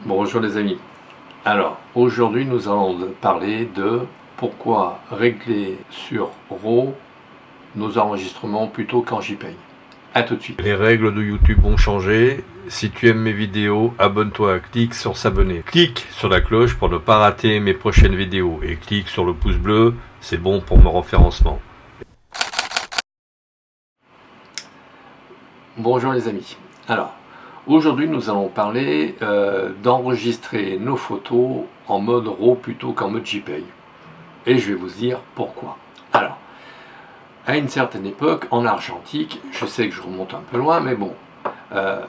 Bonjour les amis. Alors aujourd'hui nous allons parler de pourquoi régler sur RAW nos enregistrements plutôt qu'en JPEG. A tout de suite. Les règles de YouTube ont changé. Si tu aimes mes vidéos, abonne-toi, clique sur s'abonner. Clique sur la cloche pour ne pas rater mes prochaines vidéos et clique sur le pouce bleu, c'est bon pour mon référencement. Bonjour les amis. Alors aujourd'hui nous allons parler d'enregistrer nos photos en mode RAW plutôt qu'en mode JPEG. Et je vais vous dire pourquoi. Alors, à une certaine époque, en argentique, je sais que je remonte un peu loin, mais bon,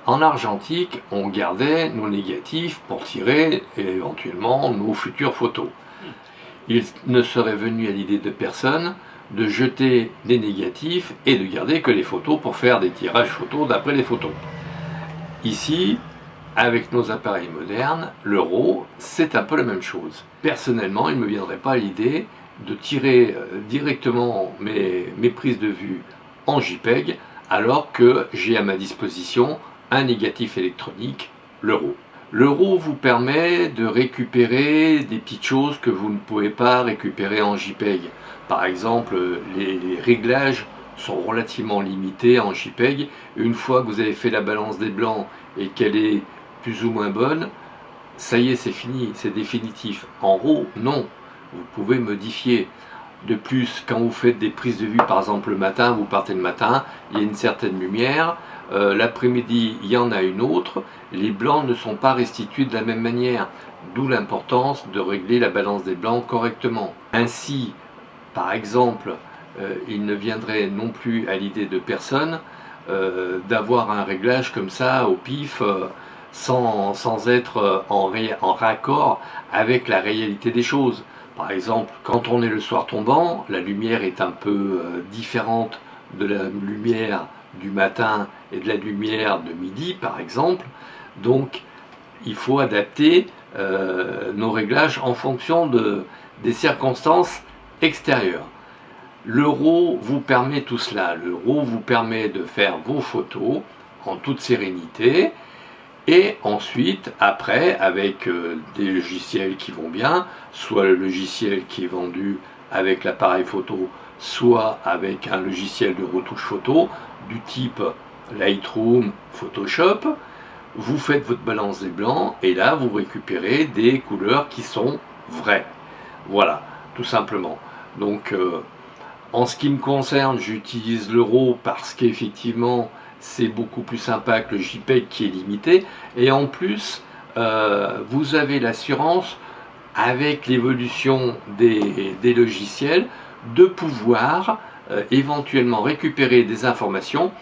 en argentique, on gardait nos négatifs pour tirer éventuellement nos futures photos. Il ne serait venu à l'idée de personne de jeter des négatifs et de garder que les photos pour faire des tirages photos d'après les photos. Ici, avec nos appareils modernes, le RAW, c'est un peu la même chose. Personnellement, il ne me viendrait pas à l'idée de tirer directement mes prises de vue en JPEG, alors que j'ai à ma disposition un négatif électronique, le RAW. Le RAW vous permet de récupérer des petites choses que vous ne pouvez pas récupérer en JPEG. Par exemple, les réglages sont relativement limités en JPEG. Une fois que vous avez fait la balance des blancs et qu'elle est plus ou moins bonne, ça y est, c'est fini, c'est définitif. En RAW, non, vous pouvez modifier. De plus, quand vous faites des prises de vue, par exemple le matin, vous partez le matin, il y a une certaine lumière, l'après-midi, il y en a une autre, les blancs ne sont pas restitués de la même manière, d'où l'importance de régler la balance des blancs correctement. Ainsi, par exemple, il ne viendrait non plus à l'idée de personne d'avoir un réglage comme ça au pif, sans être en raccord avec la réalité des choses. Par exemple, quand on est le soir tombant, la lumière est un peu différente de la lumière du matin et de la lumière de midi, par exemple. Donc, il faut adapter nos réglages en fonction des circonstances extérieures. Le RAW vous permet tout cela. Le RAW vous permet de faire vos photos en toute sérénité. Et ensuite, après, avec des logiciels qui vont bien, soit le logiciel qui est vendu avec l'appareil photo, soit avec un logiciel de retouche photo du type Lightroom, Photoshop, vous faites votre balance des blancs et là vous récupérez des couleurs qui sont vraies. Voilà, tout simplement. Donc, en ce qui me concerne, j'utilise le RAW parce qu'effectivement, c'est beaucoup plus sympa que le JPEG qui est limité. Et en plus, vous avez l'assurance, avec l'évolution des logiciels, de pouvoir éventuellement récupérer des informations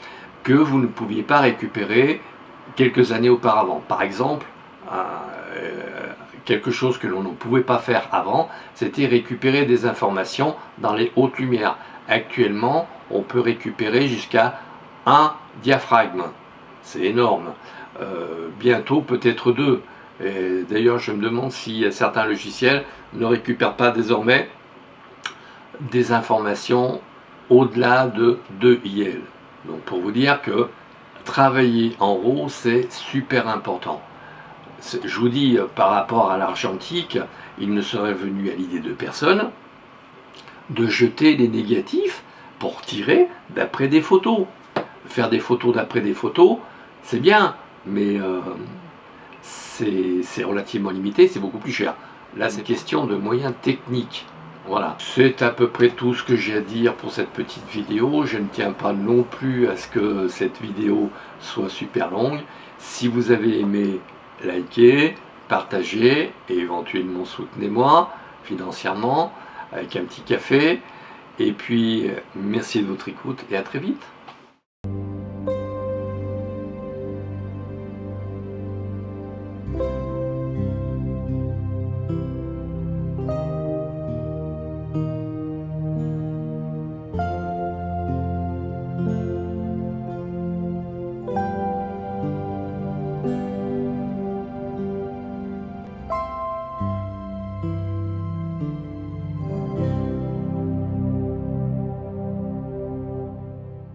que vous ne pouviez pas récupérer quelques années auparavant. Par exemple, quelque chose que l'on ne pouvait pas faire avant, c'était récupérer des informations dans les hautes lumières. Actuellement, on peut récupérer jusqu'à un diaphragme. C'est énorme. Bientôt, peut-être deux. D'ailleurs, je me demande si certains logiciels ne récupèrent pas désormais des informations au-delà de 2 IL. Donc, pour vous dire que travailler en RAW, c'est super important. Je vous dis, par rapport à l'argentique, il ne serait venu à l'idée de personne de jeter les négatifs pour tirer d'après des photos. Faire des photos d'après des photos, c'est bien, mais c'est relativement limité, c'est beaucoup plus cher. Là, c'est question de moyens techniques. Voilà, c'est à peu près tout ce que j'ai à dire pour cette petite vidéo. Je ne tiens pas non plus à ce que cette vidéo soit super longue. Si vous avez aimé, likez, partagez et éventuellement soutenez-moi financièrement avec un petit café. Et puis, merci de votre écoute et à très vite.